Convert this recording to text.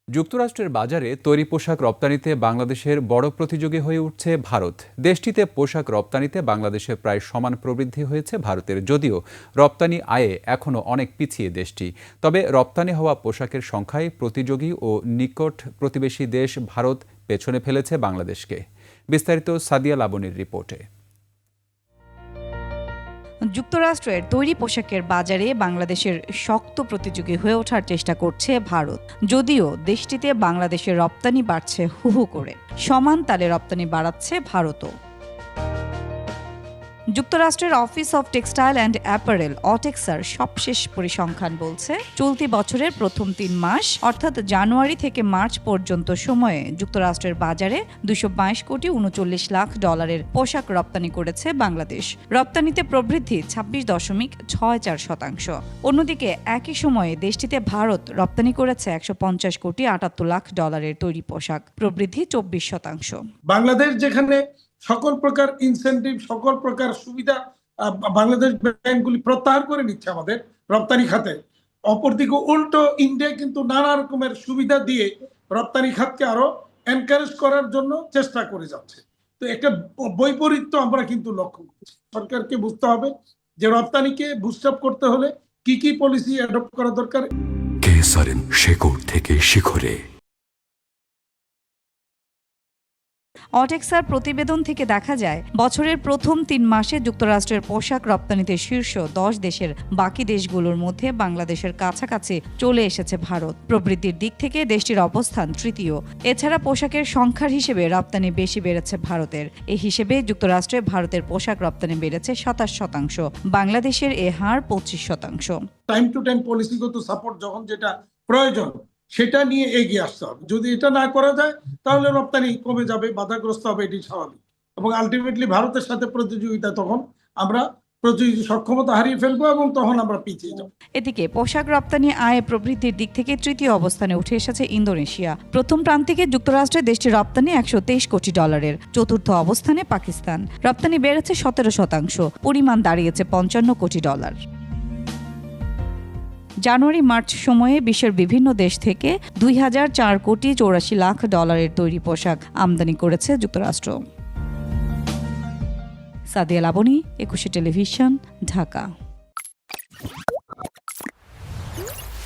যুক্তরাষ্ট্রের বাজারে তৈরি পোশাক রপ্তানিতে বাংলাদেশের বড় প্রতিযোগী হয়ে উঠছে ভারত। দেশটিতে পোশাক রপ্তানিতে বাংলাদেশের প্রায় সমান প্রবৃদ্ধি হয়েছে ভারতের, যদিও রপ্তানি আয়ে এখনও অনেক পিছিয়ে দেশটি। তবে রপ্তানি হওয়া পোশাকের সংখ্যায় প্রতিযোগী ও নিকট প্রতিবেশী দেশ ভারত পেছনে ফেলেছে বাংলাদেশকে। বিস্তারিত সাদিয়া লাবনীর রিপোর্টে। যুক্তরাষ্ট্রের তৈরি পোশাকের বাজারে বাংলাদেশের শক্ত প্রতিযোগী হয়ে ওঠার চেষ্টা করছে ভারত, যদিও দেশটিতে বাংলাদেশের রপ্তানি বাড়ছে হু হু করে। সমান তালে রপ্তানি বাড়াচ্ছে ভারতও। যুক্তরাষ্ট্রের Office of Textile and Apparel অটেক্সার সবশেষ পরিসংখ্যান বলছে, চলতি বছরের প্রথম 3 মাস অর্থাৎ জানুয়ারি থেকে মার্চ পর্যন্ত সময়ে যুক্তরাষ্ট্রের বাজারে 222 কোটি 39 লাখ ডলারের পোশাক রপ্তানি করেছে বাংলাদেশ। রপ্তানিতে প্রবৃদ্ধি 26.64%। অন্যদিকে একই সময়ে দেশটিতে ভারত রপ্তানি করেছে 150 কোটি 78 লাখ ডলারের তৈরি পোশাক, প্রবৃদ্ধি 24%। বাংলাদেশ যেখানে সকল প্রকার ইনসেন্টিভ, সকল প্রকার সুবিধা বাংলাদেশ ব্যাংকগুলি প্রত্যাহার করে নিচ্ছে আমাদের রপ্তানি খাতে, অপরদিকে উল্টো ইন্ডিয়া কিন্তু নানা রকমের সুবিধা দিয়ে রপ্তানি খাতকে আরো এনকারেজ করার জন্য চেষ্টা করে যাচ্ছে। তো একটা বৈপরীত্য আমরা কিন্তু লক্ষ্য করছি। সরকারকে বুঝতে হবে যে রপ্তানিকে বুস্ট আপ করতে হলে কি কি পলিসি অ্যাডপ্ট করা দরকার। কেসারেন শেকড় থেকে শিখরে। অটেক্সার প্রতিবেদন থেকে দেখা যায়, বছরের প্রথম 3 মাসে যুক্তরাষ্ট্রের পোশাক রপ্তানিতে শীর্ষ 10 দেশের বাকি দেশগুলোর মধ্যে বাংলাদেশের কাছাকাছি চলে এসেছে ভারত। প্রবৃদ্ধির দিক থেকে দেশটির অবস্থান তৃতীয়। এছাড়া পোশাকের সংখ্যার হিসেবে রপ্তানি বেশি বেড়েছে ভারতের। এই হিসেবে যুক্তরাষ্ট্রে ভারতের পোশাক রপ্তানি বেড়েছে 27%, বাংলাদেশের এ হার 25%। টাইম টু টাইম পলিসিগত সাপোর্ট যখন যেটা প্রয়োজন সেটা নিয়ে এগিয়ে আসতে হবে। যদি এটা না করা যায় তাহলে রপ্তানি কমে যাবে, বাধাগ্রস্ত হবে, এটি স্বাভাবিক। এবং আলটিমেটলি ভারতের সাথে প্রতিযোগিতা তখন আমরা সক্ষমতা হারিয়ে ফেলবো এবং তখন আমরা পিছিয়ে যাব। এদিকে পোশাক রপ্তানি আয় প্রবৃদ্ধির দিক থেকে তৃতীয় অবস্থানে উঠে এসেছে ইন্দোনেশিয়া। প্রথম প্রান্তিকে যুক্তরাষ্ট্রে দেশটির রপ্তানি 123 কোটি ডলারের। চতুর্থ অবস্থানে পাকিস্তান, রপ্তানি বেড়েছে 17%, পরিমাণ দাঁড়িয়েছে 55 কোটি ডলার। জানুয়ারি মার্চ সময়ে বিশ্বের বিভিন্ন দেশ থেকে 2004 কোটি 84 লাখ ডলারের তৈরি পোশাক আমদানি করেছে যুক্তরাষ্ট্র। সাদিয়া লাবনী, 21 টেলিভিশন, ঢাকা।